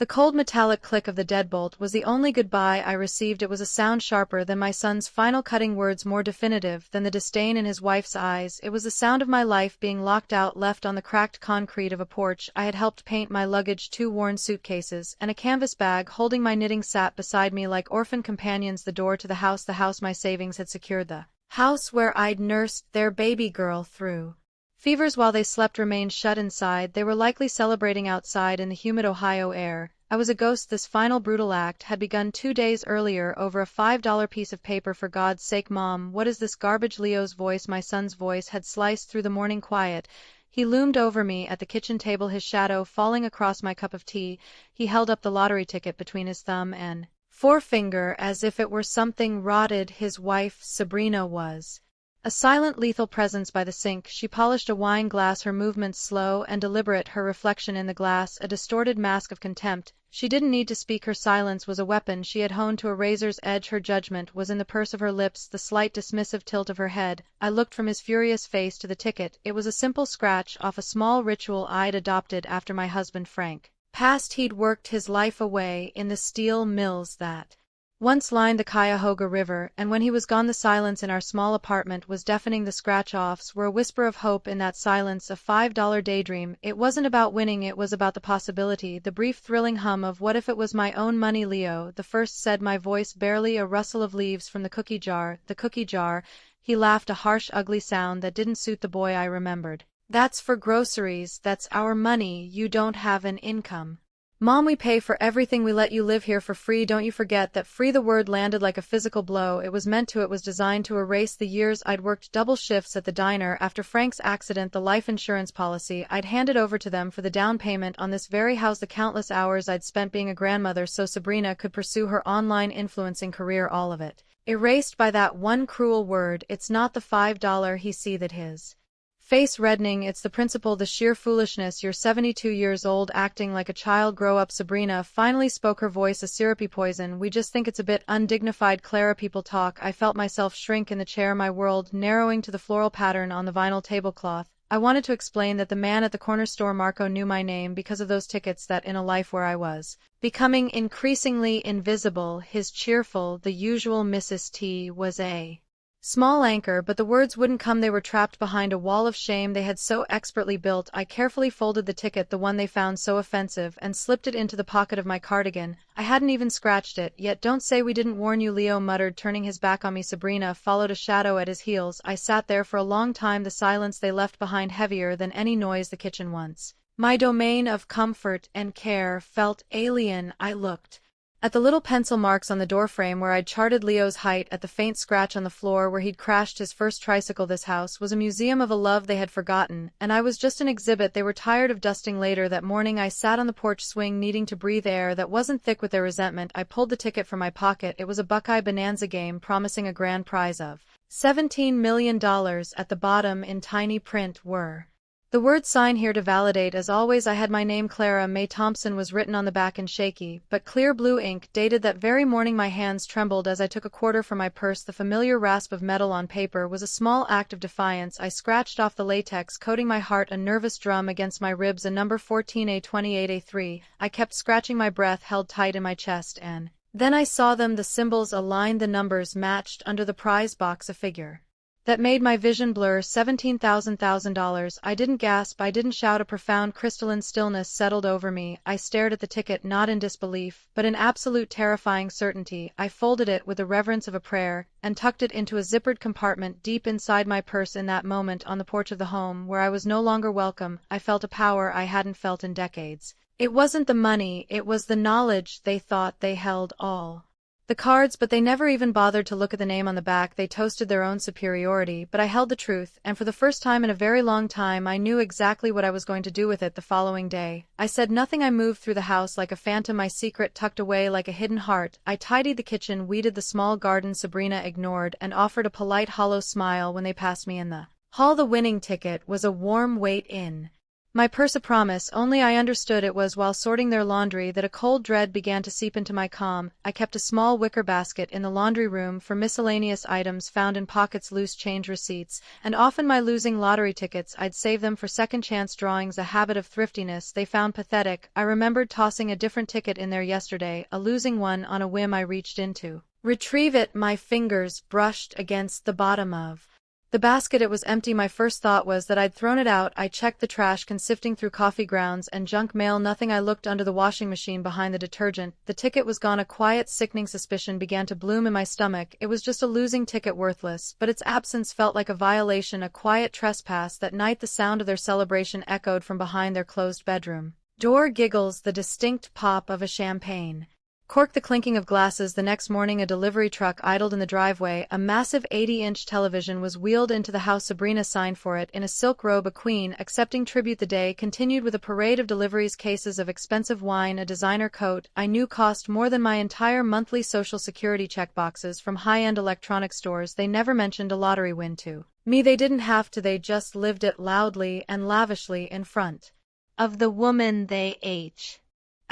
The cold metallic click of the deadbolt was the only goodbye I received. It was a sound sharper than my son's final cutting words, more definitive than the disdain in his wife's eyes. It was the sound of my life being locked out, left on the cracked concrete of a porch I had helped paint, my luggage, 2 worn suitcases, and a canvas bag holding my knitting sat beside me like orphan companions. The door to the house my savings had secured, the house where I'd nursed their baby girl through fevers while they slept, remained shut inside. They were likely celebrating outside in the humid Ohio air. I was a ghost. This final brutal act had begun 2 days earlier over a $5 piece of paper. For God's sake, Mom, what is this garbage? Leo's voice, my son's voice, had sliced through the morning quiet. He loomed over me at the kitchen table, his shadow falling across my cup of tea. He held up the lottery ticket between his thumb and forefinger as if it were something rotted. His wife, Sabrina, was a silent, lethal presence by the sink. She polished a wine glass, her movements slow and deliberate, her reflection in the glass a distorted mask of contempt. She didn't need to speak. Her silence was a weapon she had honed to a razor's edge. Her judgment was in the purse of her lips, the slight dismissive tilt of her head. I looked from his furious face to the ticket. It was a simple scratch off a small ritual I'd adopted after my husband Frank passed. He'd worked his life away in the steel mills that once lined the Cuyahoga River, and when he was gone the silence in our small apartment was deafening. The scratch-offs were a whisper of hope in that silence, a $5 daydream. It wasn't about winning, it was about the possibility, the brief thrilling hum of what if it was my own money. Leo, the first, said, my voice barely a rustle of leaves from the cookie jar. The cookie jar. He laughed, a harsh, ugly sound that didn't suit the boy I remembered. That's for groceries, that's our money, you don't have an income. Mom, we pay for everything, we let you live here for free. Don't you forget that. Free. The word landed like a physical blow. It was meant to. It was designed to erase the years I'd worked double shifts at the diner after Frank's accident, the life insurance policy I'd handed over to them for the down payment on this very house, the countless hours I'd spent being a grandmother so Sabrina could pursue her online influencing career, all of it erased by that one cruel word. It's not the $5, he seethed, his face reddening. It's the principle, the sheer foolishness. You're 72 years old acting like a child. Grow up. Sabrina finally spoke, her voice a syrupy poison. We just think it's a bit undignified, Clara. People talk. I felt myself shrink in the chair, my world narrowing to the floral pattern on the vinyl tablecloth. I wanted to explain that the man at the corner store, Marco, knew my name because of those tickets, that in a life where I was becoming increasingly invisible, his cheerful, the usual Mrs. T was a small anchor, but the words wouldn't come. They were trapped behind a wall of shame they had so expertly built. I carefully folded the ticket, the one they found so offensive, and slipped it into the pocket of my cardigan. I hadn't even scratched it yet. Don't say we didn't warn you, Leo muttered, turning his back on me. Sabrina followed, a shadow at his heels. I sat there for a long time, the silence they left behind heavier than any noise. The kitchen, once my domain of comfort and care, felt alien. I looked at the little pencil marks on the doorframe where I'd charted Leo's height, at the faint scratch on the floor where he'd crashed his first tricycle. This house was a museum of a love they had forgotten, and I was just an exhibit they were tired of dusting. Later that morning I sat on the porch swing, needing to breathe air that wasn't thick with their resentment. I pulled the ticket from my pocket. It was a Buckeye Bonanza game promising a grand prize of $17 million. At the bottom in tiny print were the words, sign here to validate. As always, I had my name, Clara May Thompson, was written on the back in shaky but clear blue ink, dated that very morning. My hands trembled as I took a quarter from my purse. The familiar rasp of metal on paper was a small act of defiance. I scratched off the latex coating my heart, a nervous drum against my ribs, a number 14A28A3. I kept scratching, my breath held tight in my chest, and then I saw them. The symbols aligned, the numbers matched. Under the prize box, a figure that made my vision blur. $17,000. I didn't gasp, I didn't shout. A profound crystalline stillness settled over me. I stared at the ticket, not in disbelief, but in absolute terrifying certainty. I folded it with the reverence of a prayer, and tucked it into a zippered compartment deep inside my purse. In that moment, on the porch of the home where I was no longer welcome, I felt a power I hadn't felt in decades. It wasn't the money, it was the knowledge they thought they held all the cards, but they never even bothered to look at the name on the back. They toasted their own superiority, but I held the truth, and for the first time in a very long time I knew exactly what I was going to do with it. The following day I said nothing. I moved through the house like a phantom, my secret tucked away like a hidden heart. I tidied the kitchen, weeded the small garden. Sabrina ignored and offered a polite hollow smile when they passed me in the hall. The winning ticket was a warm weight in My purse a promise, only I understood it was while sorting their laundry that a cold dread began to seep into my calm. I kept a small wicker basket in the laundry room for miscellaneous items found in pockets, loose change, receipts, and often my losing lottery tickets. I'd save them for second chance drawings, a habit of thriftiness they found pathetic. I remembered tossing a different ticket in there yesterday, a losing one. On a whim I reached into retrieve it, my fingers brushed against the bottom of the basket. It was empty. My first thought was that I'd thrown it out. I checked the trash can, sifting through coffee grounds and junk mail. Nothing. I looked under the washing machine behind the detergent. The ticket was gone. A quiet, sickening suspicion began to bloom in my stomach. It was just a losing ticket, worthless, but its absence felt like a violation, a quiet trespass. That night the sound of their celebration echoed from behind their closed bedroom door. Giggles, the distinct pop of a champagne cork, the clinking of glasses. The next morning a delivery truck idled in the driveway. A massive 80-inch television was wheeled into the house. Sabrina signed for it in a silk robe, a queen accepting tribute. The day continued with a parade of deliveries, cases of expensive wine, a designer coat I knew cost more than my entire monthly Social Security check, boxes from high-end electronic stores. They never mentioned a lottery win to me. They didn't have to. They just lived it loudly and lavishly in front of the woman they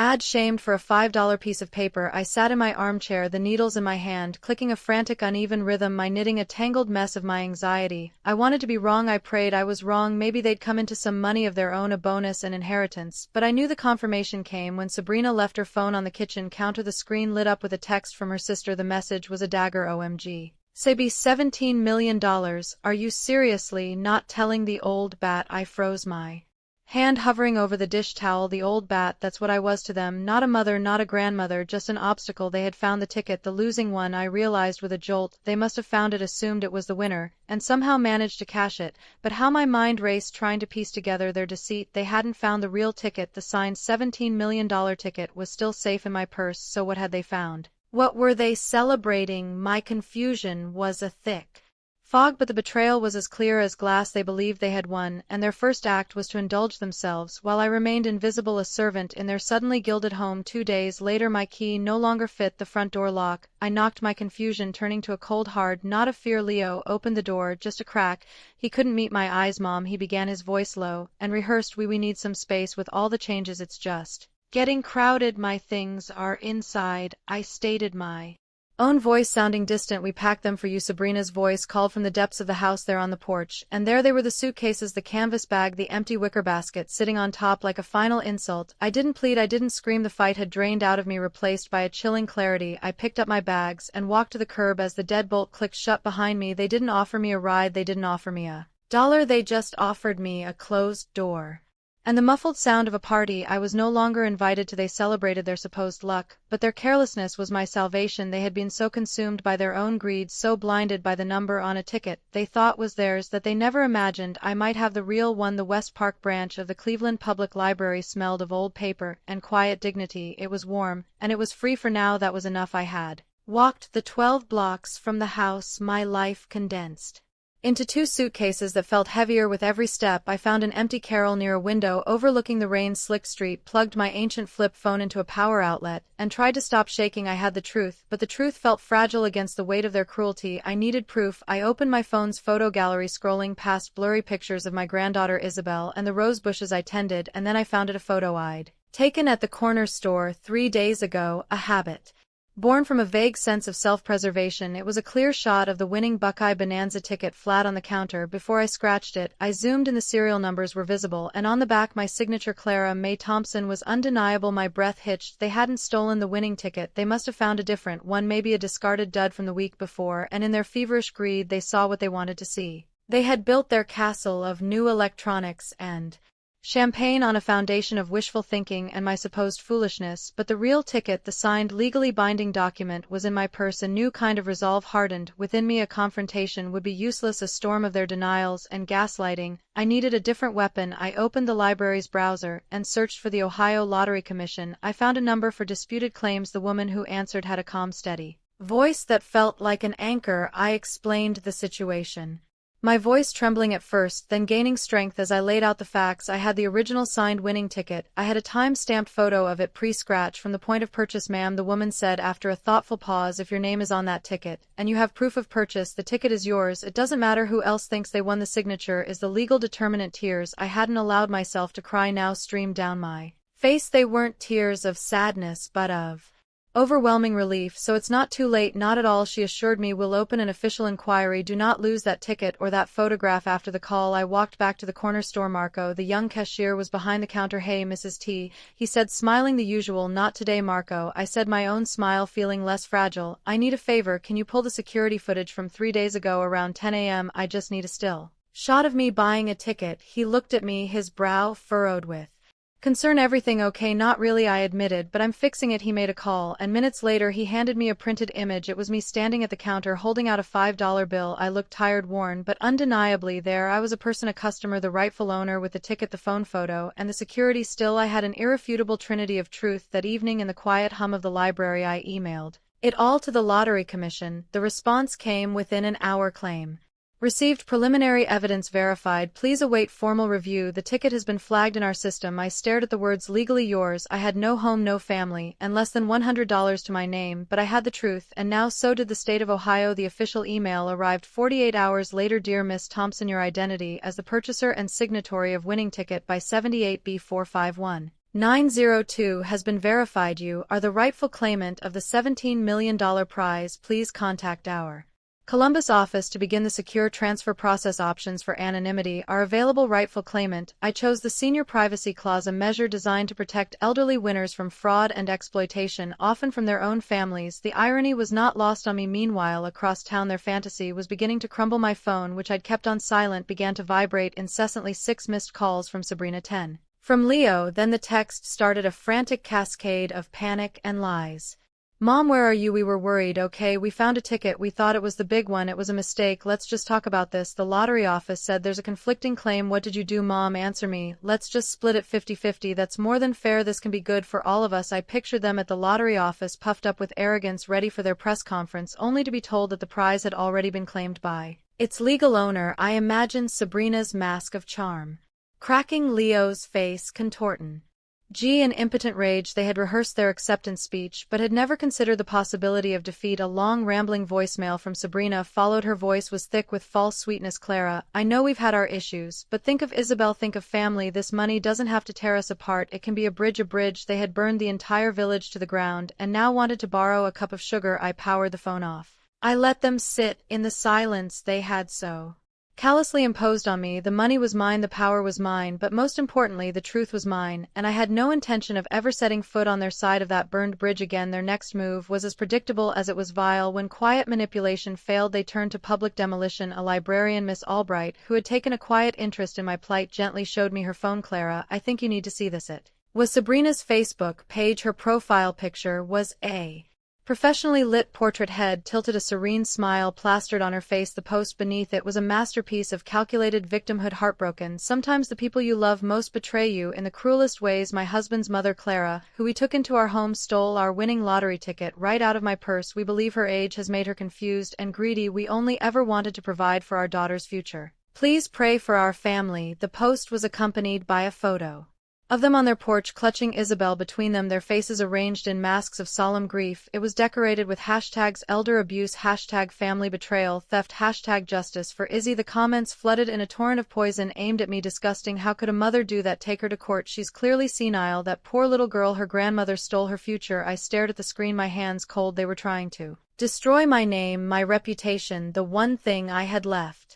ad shamed for a $5 piece of paper. I sat in my armchair, the needles in my hand, clicking a frantic, uneven rhythm, my knitting a tangled mess of my anxiety. I wanted to be wrong. I prayed I was wrong. Maybe they'd come into some money of their own, a bonus, an inheritance. But I knew the confirmation came when Sabrina left her phone on the kitchen counter. The screen lit up with a text from her sister. The message was a dagger. OMG. Sebi, $17 million. Are you seriously not telling the old bat? I froze, my hand hovering over the dish towel. The old bat, that's what I was to them. Not a mother, not a grandmother, just an obstacle. They had found the ticket, the losing one. I realized with a jolt. They must have found it, assumed it was the winner, and somehow managed to cash it. But how my mind raced trying to piece together their deceit. They hadn't found the real ticket. The signed $17 million ticket was still safe in my purse. So what had they found? What were they celebrating? My confusion was a thick fog, but the betrayal was as clear as glass. They believed they had won, and their first act was to indulge themselves, while I remained invisible, a servant in their suddenly gilded home. 2 days later my key no longer fit the front door lock. I knocked, my confusion turning to a cold hard not of fear. Leo opened the door, just a crack. He couldn't meet my eyes. Mom, he began, his voice low and rehearsed, we need some space with all the changes. It's just getting crowded. My things are inside, I stated, my own voice sounding distant. We packed them for you. Sabrina's voice called from the depths of the house there on the porch, and there they were, the suitcases, the canvas bag, the empty wicker basket sitting on top like a final insult. I didn't plead, I didn't scream. The fight had drained out of me, replaced by a chilling clarity. I picked up my bags and walked to the curb as the deadbolt clicked shut behind me. They didn't offer me a ride, they didn't offer me $1, they just offered me a closed door and the muffled sound of a party I was no longer invited to. They celebrated their supposed luck, but their carelessness was my salvation. They had been so consumed by their own greed, so blinded by the number on a ticket they thought was theirs, that they never imagined I might have the real one. The West Park branch of the Cleveland Public Library smelled of old paper and quiet dignity. It was warm, and it was free. For now that was enough. I had walked the 12 blocks from the house, my life condensed into 2 suitcases that felt heavier with every step. I found an empty carrel near a window overlooking the rain-slicked street, plugged my ancient flip phone into a power outlet, and tried to stop shaking. I had the truth, but the truth felt fragile against the weight of their cruelty. I needed proof. I opened my phone's photo gallery, scrolling past blurry pictures of my granddaughter Isabel and the rose bushes I tended, and then I found it, a photo I'd taken at the corner store 3 days ago, a habit born from a vague sense of self-preservation. It was a clear shot of the winning Buckeye Bonanza ticket flat on the counter. Before I scratched it, I zoomed in. The serial numbers were visible, and on the back my signature, Clara May Thompson, was undeniable. My breath hitched. They hadn't stolen the winning ticket. They must have found a different one, maybe a discarded dud from the week before, and in their feverish greed they saw what they wanted to see. They had built their castle of new electronics and champagne on a foundation of wishful thinking and my supposed foolishness, but the real ticket, the signed, legally binding document, was in my purse. A new kind of resolve hardened within me. A confrontation would be useless, a storm of their denials and gaslighting. I needed a different weapon. I opened the library's browser and searched for the Ohio Lottery Commission. I found a number for disputed claims. The woman who answered had a calm, steady voice that felt like an anchor. I explained the situation. My voice trembling at first, then gaining strength as I laid out the facts. I had the original signed winning ticket. I had a time-stamped photo of it pre-scratched from the point of purchase. Ma'am, the woman said after a thoughtful pause, if your name is on that ticket, and you have proof of purchase, the ticket is yours. It doesn't matter who else thinks they won. The signature is the legal determinant. Tears I hadn't allowed myself to cry now streamed down my face. They weren't tears of sadness but of overwhelming relief. So it's not too late. Not at all, she assured me. We'll open an official inquiry. Do not lose that ticket or that photograph. After the call, I walked back to the corner store. Marco, the young cashier, was behind the counter. Hey, Mrs. T, he said, smiling the usual. Not today, Marco, I said, my own smile feeling less fragile. I need a favor. Can you pull the security footage from 3 days ago around 10 a.m.? I just need a still shot of me buying a ticket. He looked at me, his brow furrowed with concern. Everything okay? Not really, I admitted, but I'm fixing it. He made a call, and minutes later he handed me a printed image. It was me standing at the counter holding out a $5 bill. I looked tired, worn, but undeniably there I was, a person, a customer, the rightful owner, with the ticket, the phone photo, and the security still. I had an irrefutable trinity of truth. That evening in the quiet hum of the library I emailed it all to the Lottery Commission. The response came within an hour. Claim received. Preliminary evidence verified. Please await formal review. The ticket has been flagged in our system. I stared at the words legally yours. I had no home, no family, and less than $100 to my name, but I had the truth, and now so did the state of Ohio. The official email arrived 48 hours later. Dear Miss Thompson, your identity as the purchaser and signatory of winning ticket by 78B451902 has been verified. You are the rightful claimant of the $17 million prize. Please contact our Columbus office to begin the secure transfer process. Options for anonymity are available. Rightful claimant. I chose the senior privacy clause, a measure designed to protect elderly winners from fraud and exploitation, often from their own families. The irony was not lost on me. Meanwhile, across town their fantasy was beginning to crumble. My phone, which I'd kept on silent, began to vibrate incessantly. 6 missed calls from Sabrina, 10 from Leo. Then the text started, a frantic cascade of panic and lies. Mom, where are you? We were worried. Okay, we found a ticket. We thought it was the big one. It was a mistake. Let's just talk about this. The lottery office said there's a conflicting claim. What did you do? Mom, answer me. Let's just split it 50-50. That's more than fair. This can be good for all of us. I pictured them at the lottery office, puffed up with arrogance, ready for their press conference, only to be told that the prize had already been claimed by its legal owner. I imagined Sabrina's mask of charm cracking, Leo's face contorting. In impotent rage they had rehearsed their acceptance speech, but had never considered the possibility of defeat. A long, rambling voicemail from Sabrina followed. Her voice was thick with false sweetness. Clara, I know we've had our issues, but think of Isabel, think of family. This money doesn't have to tear us apart. It can be a bridge. A bridge. They had burned the entire village to the ground, and now wanted to borrow a cup of sugar. I powered the phone off. I let them sit in the silence they had so callously imposed on me. The money was mine, the power was mine, but most importantly the truth was mine, and I had no intention of ever setting foot on their side of that burned bridge again. Their next move was as predictable as it was vile. When quiet manipulation failed, they turned to public demolition. A librarian, Miss Albright, who had taken a quiet interest in my plight, gently showed me her phone. Clara, I think you need to see this. It was Sabrina's Facebook page. Her profile picture was a professionally lit portrait, head tilted, a serene smile plastered on her face. The post beneath it was a masterpiece of calculated victimhood. Heartbroken. Sometimes the people you love most betray you in the cruelest ways. My husband's mother, Clara, who we took into our home, stole our winning lottery ticket right out of my purse. We believe her age has made her confused and greedy. We only ever wanted to provide for our daughter's future. Please pray for our family. The post was accompanied by a photo of them on their porch, clutching Isabel between them, their faces arranged in masks of solemn grief. It was decorated with hashtags elder abuse, hashtag family betrayal, theft, hashtag justice for Izzy. The comments flooded in a torrent of poison aimed at me. Disgusting. How could a mother do that? Take her to court. She's clearly senile. That poor little girl, her grandmother stole her future. I stared at the screen, my hands cold. They were trying to destroy my name, my reputation, the one thing I had left.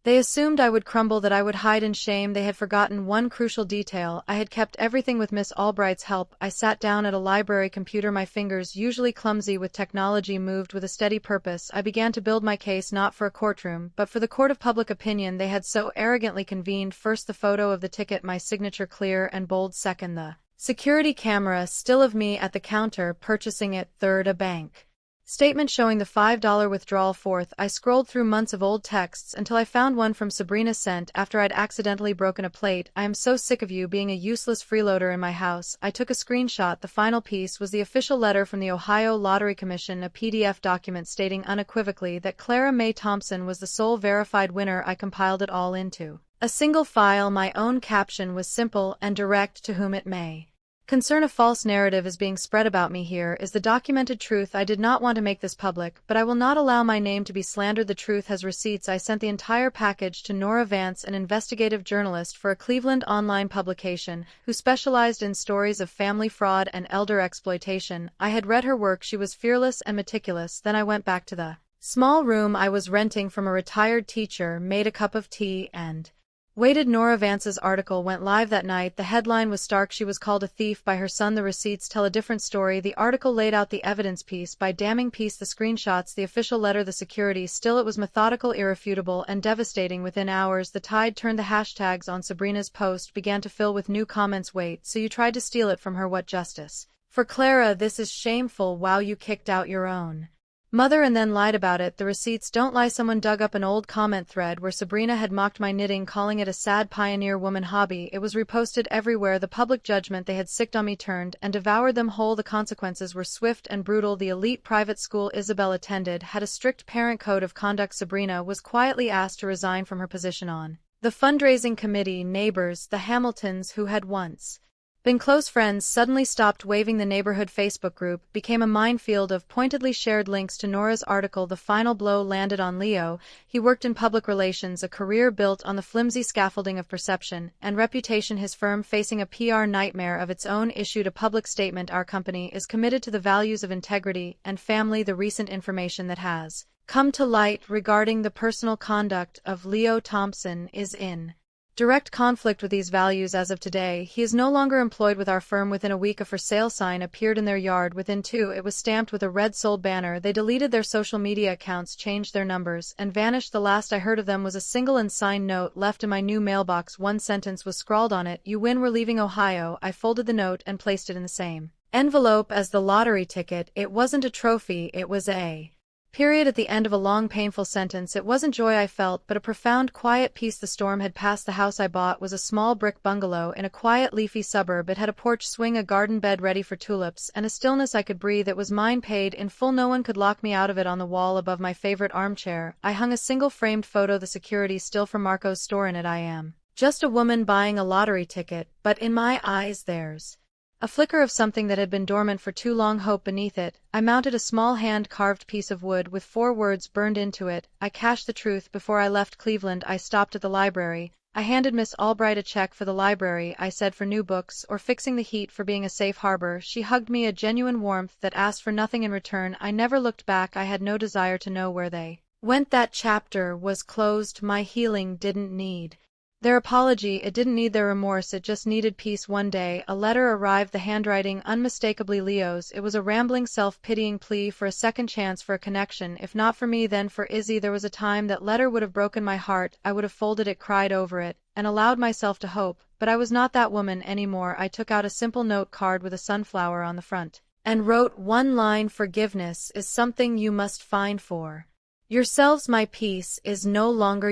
They assumed I would crumble, that I would hide in shame. They had forgotten one crucial detail. I had kept everything. With Miss Albright's help, I sat down at a library computer. My fingers, usually clumsy with technology, moved with a steady purpose. I began to build my case, not for a courtroom, but for the court of public opinion they had so arrogantly convened. First, the photo of the ticket, my signature clear and bold. Second, the security camera still of me at the counter purchasing it. Third, a bank Statement showing the $5 withdrawal. Fourth, I scrolled through months of old texts until I found one from Sabrina sent after I'd accidentally broken a plate. I am so sick of you being a useless freeloader in my house. I took a screenshot. The final piece was the official letter from the Ohio Lottery Commission, a PDF document stating unequivocally that Clara Mae Thompson was the sole verified winner. I compiled it all into a single file. My own caption was simple and direct: to whom it may concern. A false narrative is being spread about me. Here is the documented truth. I did not want to make this public, but I will not allow my name to be slandered. The truth has receipts. I sent the entire package to Nora Vance, an investigative journalist for a Cleveland online publication who specialized in stories of family fraud and elder exploitation. I had read her work. She was fearless and meticulous. Then I went back to the small room I was renting from a retired teacher, made a cup of tea, and waited. Nora Vance's article went live that night. The headline was stark: she was called a thief by her son. The receipts tell a different story. The article laid out the evidence piece by damning piece: the screenshots, the official letter, the security. Still, it was methodical, irrefutable, and devastating. Within hours, the tide turned. The hashtags on Sabrina's post began to fill with new comments. Wait, so you tried to steal it from her? What justice for Clara? This is shameful. Wow, you kicked out your own mother and then lied about it. The receipts don't lie. Someone dug up an old comment thread where Sabrina had mocked my knitting, calling it a sad pioneer woman hobby. It was reposted everywhere. The public judgment they had sicked on me turned and devoured them whole. The consequences were swift and brutal. The elite private school Isabel attended had a strict parent code of conduct. Sabrina was quietly asked to resign from her position on the fundraising committee. Neighbors, the Hamiltons, who had once been close friends, suddenly stopped waving. The neighborhood Facebook group became a minefield of pointedly shared links to Nora's article. The final blow landed on Leo. He worked in public relations, a career built on the flimsy scaffolding of perception and reputation. His firm, facing a PR nightmare of its own, issued a public statement: our company is committed to the values of integrity and family. The recent information that has come to light regarding the personal conduct of Leo Thompson is in direct conflict with these values. As of today, he is no longer employed with our firm. Within a week, a for sale sign appeared in their yard. Within 2, it was stamped with a red sold banner. They deleted their social media accounts, changed their numbers, and vanished. The last I heard of them was a single unsigned note left in my new mailbox. One sentence was scrawled on it: you win, we're leaving Ohio. I folded the note and placed it in the same envelope as the lottery ticket. It wasn't a trophy, it was a period at the end of a long, painful sentence. It wasn't joy I felt, but a profound, quiet peace. The storm had passed. The house I bought was a small brick bungalow in a quiet, leafy suburb. It had a porch swing, a garden bed ready for tulips, and a stillness I could breathe. It was mine, paid in full. No one could lock me out of it. On the wall above my favorite armchair, I hung a single framed photo, the security still from Marco's store. In it, I am just a woman buying a lottery ticket, but in my eyes there's a flicker of something that had been dormant for too long: hope. Beneath it, I mounted a small hand-carved piece of wood with 4 words burned into it: I cached the truth. Before I left Cleveland, I stopped at the library. I handed Miss Albright a check for the library, I said, for new books, or fixing the heat, for being a safe harbor. She hugged me, a genuine warmth that asked for nothing in return. I never looked back. I had no desire to know where they went. That chapter was closed. My healing didn't need their apology, it didn't need their remorse, it just needed peace. One day, a letter arrived, the handwriting unmistakably Leo's. It was a rambling, self-pitying plea for a second chance, for a connection. If not for me, then for Izzy. There was a time that letter would have broken my heart. I would have folded it, cried over it, and allowed myself to hope. But I was not that woman anymore. I took out a simple note card with a sunflower on the front and wrote one line: forgiveness is something you must find for yourselves. My peace is no longer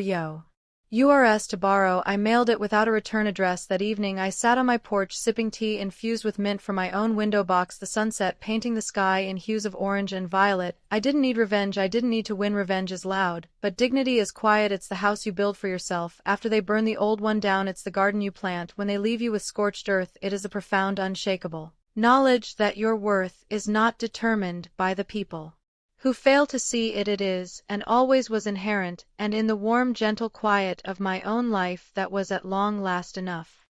yours to borrow. I mailed it without a return address. That evening I sat on my porch sipping tea infused with mint from my own window box, the sunset painting the sky in hues of orange and violet. I didn't need revenge, I didn't need to win. Revenge is loud, but dignity is quiet. It's the house you build for yourself after they burn the old one down. It's the garden you plant when they leave you with scorched earth. It is a profound, unshakable knowledge that your worth is not determined by the people who fail to see it. It is, and always was, inherent, and in the warm, gentle quiet of my own life that was at long last enough